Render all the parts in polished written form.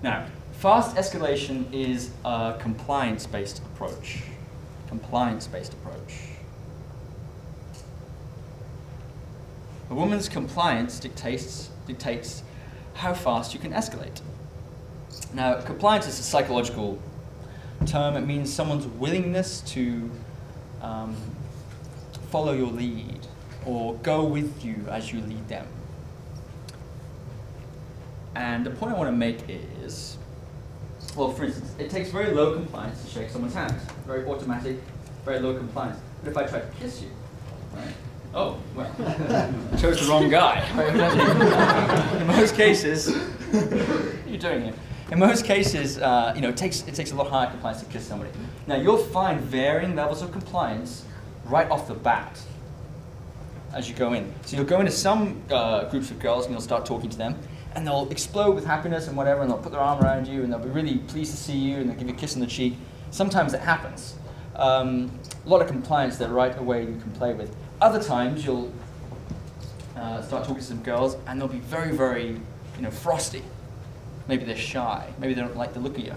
Now, fast escalation is a compliance-based approach. Compliance-based approach. A woman's compliance dictates how fast you can escalate. Now, compliance is a psychological term. It means someone's willingness to follow your lead or go with you as you lead them. And the point I want to make is, well, for instance, it takes very low compliance to shake someone's hand. Very automatic, very low compliance. But if I try to kiss you, right? Oh, well, I chose the wrong guy. In most cases, what are you doing here? In most cases, it takes a lot higher compliance to kiss somebody. Now, you'll find varying levels of compliance right off the bat as you go in. So you'll go into some groups of girls and you'll start talking to them, and they'll explode with happiness and whatever, and they'll put their arm around you, and they'll be really pleased to see you, and they'll give you a kiss on the cheek. Sometimes it happens. A lot of compliance that right away you can play with. Other times you'll start talking to some girls, and they'll be very, very, frosty. Maybe they're shy. Maybe they don't like the look of you.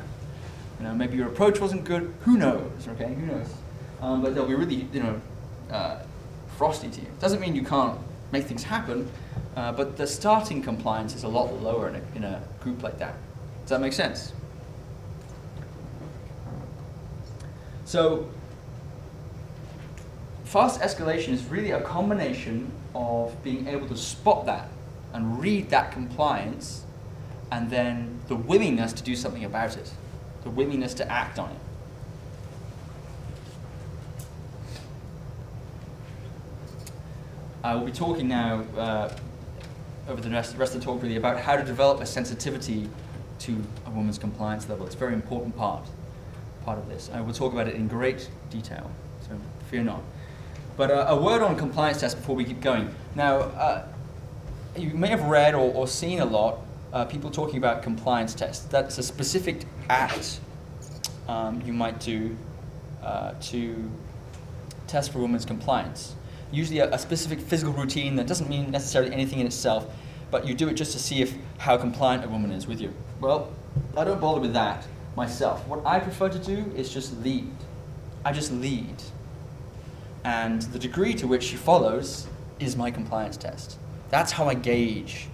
Maybe your approach wasn't good. Who knows? Okay, who knows? But they'll be really, frosty to you. Doesn't mean you can't make things happen, but the starting compliance is a lot lower in a group like that. Does that make sense? So, fast escalation is really a combination of being able to spot that and read that compliance, and then the willingness to do something about it, the willingness to act on it. I will be talking now over the rest of the talk really about how to develop a sensitivity to a woman's compliance level. It's a very important part of this. I will talk about it in great detail, so fear not. But a word on compliance tests before we keep going. Now, you may have read or seen a lot people talking about compliance tests. That's a specific act you might do to test for a woman's compliance. Usually a specific physical routine that doesn't mean necessarily anything in itself, but you do it just to see how compliant a woman is with you. Well, I don't bother with that myself. What I prefer to do is just lead. I just lead. And the degree to which she follows is my compliance test. That's how I gauge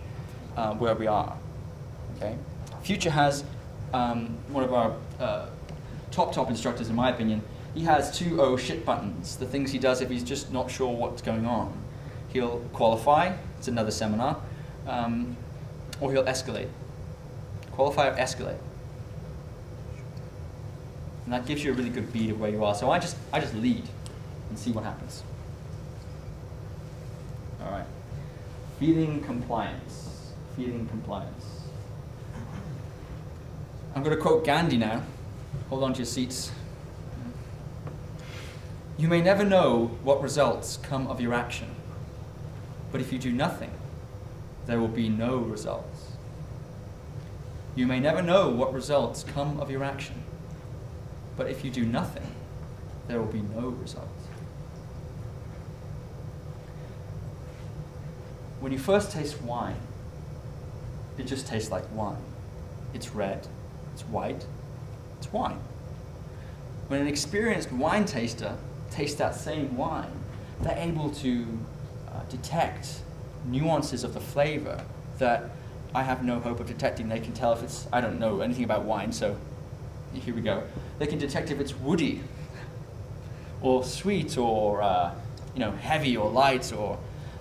where we are. Okay? Future has one of our top instructors, in my opinion. He has 2 oh shit buttons, the things he does if he's just not sure what's going on. He'll qualify, it's another seminar, or he'll escalate. Qualify or escalate. And that gives you a really good beat of where you are. So I just lead and see what happens. All right. Feeling compliance. Feeling compliance. I'm going to quote Gandhi now. Hold on to your seats. You may never know what results come of your action, but if you do nothing, there will be no results. You may never know what results come of your action, but if you do nothing, there will be no results. When you first taste wine, it just tastes like wine. It's red, it's white, it's wine. When an experienced wine taster tastes that same wine, they're able to detect nuances of the flavor that I have no hope of detecting. They can tell if it's, I don't know anything about wine, so here we go. They can detect if it's woody, or sweet, or heavy, or light, or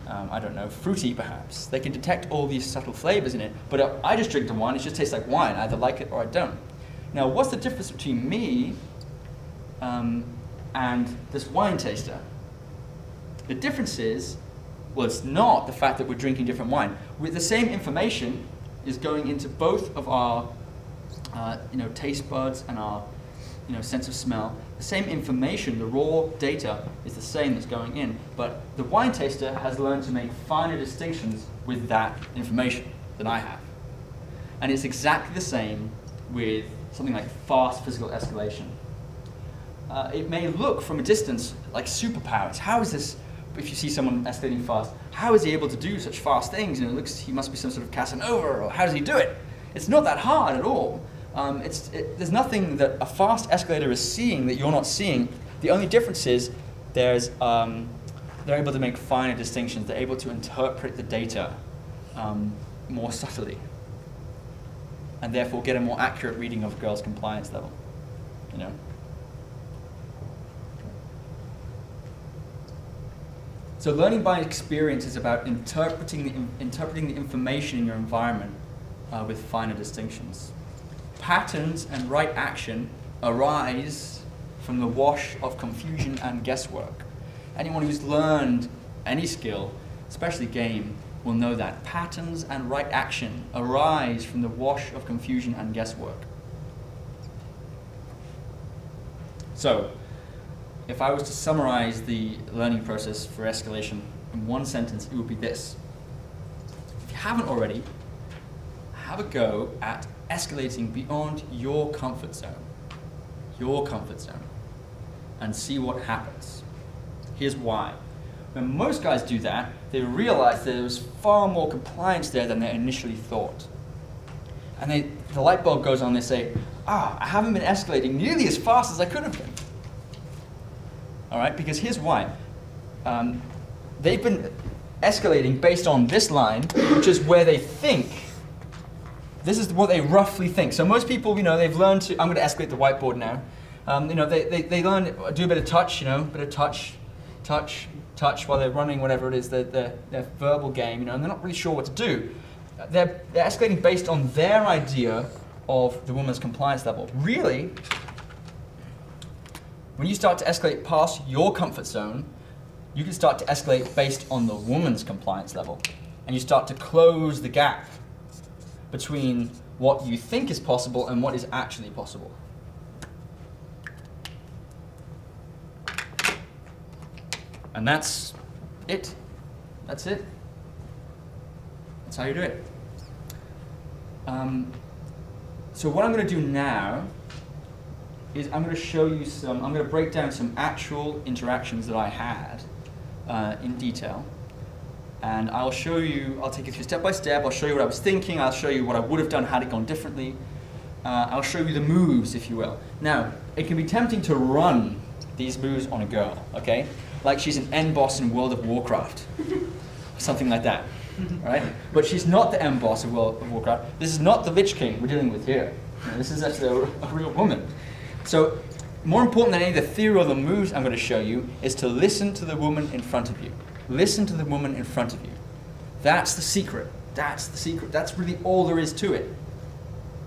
I don't know, fruity perhaps. They can detect all these subtle flavors in it, but I just drink the wine, it just tastes like wine. I either like it or I don't. Now, what's the difference between me and this wine taster? The difference is, well, it's not the fact that we're drinking different wine. With the same information is going into both of our taste buds and our sense of smell. The same information, the raw data, is the same that's going in, but the wine taster has learned to make finer distinctions with that information than I have. And it's exactly the same with something like fast physical escalation. It may look from a distance like superpowers. How is this, if you see someone escalating fast, how is he able to do such fast things? It looks, he must be some sort of Casanova, or how does he do it? It's not that hard at all. There's nothing that a fast escalator is seeing that you're not seeing. The only difference is they're able to make finer distinctions. They're able to interpret the data more subtly, and therefore get a more accurate reading of a girl's compliance level. You know. So learning by experience is about interpreting the information in your environment with finer distinctions. Patterns and right action arise from the wash of confusion and guesswork. Anyone who's learned any skill, especially game, will know that. Patterns and right action arise from the wash of confusion and guesswork. So, if I was to summarize the learning process for escalation in one sentence, it would be this. If you haven't already, have a go at escalating beyond your comfort zone, and see what happens. Here's why. When most guys do that, they realize there's far more compliance there than they initially thought. And the light bulb goes on, they say, I haven't been escalating nearly as fast as I could have been. All right, because here's why. They've been escalating based on this line, which is where they think. This is what they roughly think. So most people, they've learned to, I'm going to escalate the whiteboard now. They learn, do a bit of touch, bit of touch while they're running whatever it is, their verbal game, and they're not really sure what to do. They're escalating based on their idea of the woman's compliance level. Really, when you start to escalate past your comfort zone, you can start to escalate based on the woman's compliance level. And you start to close the gap between what you think is possible and what is actually possible. And that's it. That's it. That's how you do it. So what I'm going to do now is I'm going to show you I'm going to break down some actual interactions that I had in detail. And I'll take you through step by step. I'll show you what I was thinking. I'll show you what I would have done had it gone differently. I'll show you the moves, if you will. Now, it can be tempting to run these moves on a girl, okay? Like she's an end boss in World of Warcraft, something like that, right? But she's not the end boss of World of Warcraft. This is not the Lich King we're dealing with here. This is actually a real woman. So, more important than any of the theory or the moves I'm going to show you is to listen to the woman in front of you. Listen to the woman in front of you. That's the secret. That's the secret. That's really all there is to it.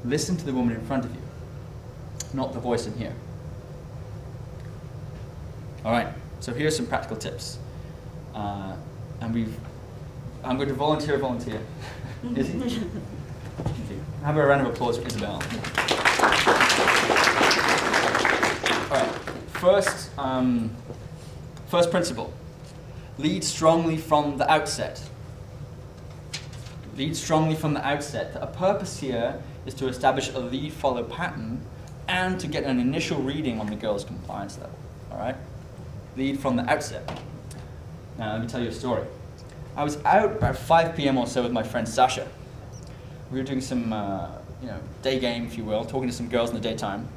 Listen to the woman in front of you, not the voice in here. All right. So here's some practical tips. I'm going to volunteer. Izzy? Have a round of applause for Isabel. All right. First principle. Lead strongly from the outset. Lead strongly from the outset. A purpose here is to establish a lead-follow pattern and to get an initial reading on the girl's compliance level. All right? Lead from the outset. Now, let me tell you a story. I was out about 5 p.m. or so with my friend Sasha. We were doing some day game, if you will, talking to some girls in the daytime.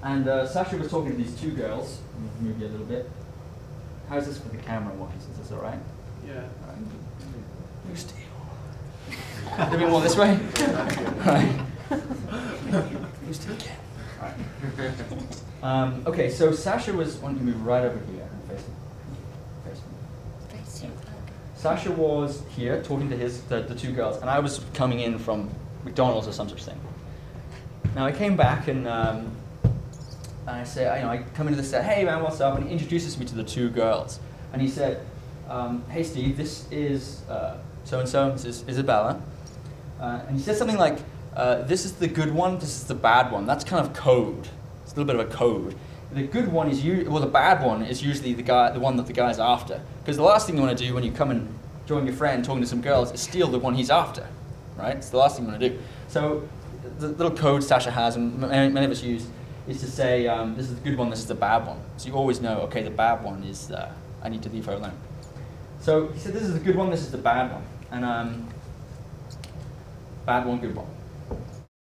And Sasha was talking to these two girls. Move you a little bit. How's this for the camera-wise? Is this all right? Yeah. All right. You steal. A bit more this way? All right. You steal again. All right. Okay, so Sasha was, why don't you move right over here and face me. Sasha was here talking to the two girls, and I was coming in from McDonald's or some such thing. Now I came back and I say, I come into the set, hey man, what's up? And he introduces me to the two girls. And he said, hey Steve, this is so-and-so, this is Isabella. And he said something like, this is the good one, this is the bad one. That's kind of code. It's a little bit of a code. The good one is the bad one is usually the one that the guy's after. Because the last thing you want to do when you come and join your friend talking to some girls is steal the one he's after, right? It's the last thing you want to do. So the little code Sasha has, and many of us use, is to say, this is the good one, this is the bad one. So you always know, okay, the bad one is, I need to leave her alone. So he said, this is the good one, this is the bad one. And bad one, good one.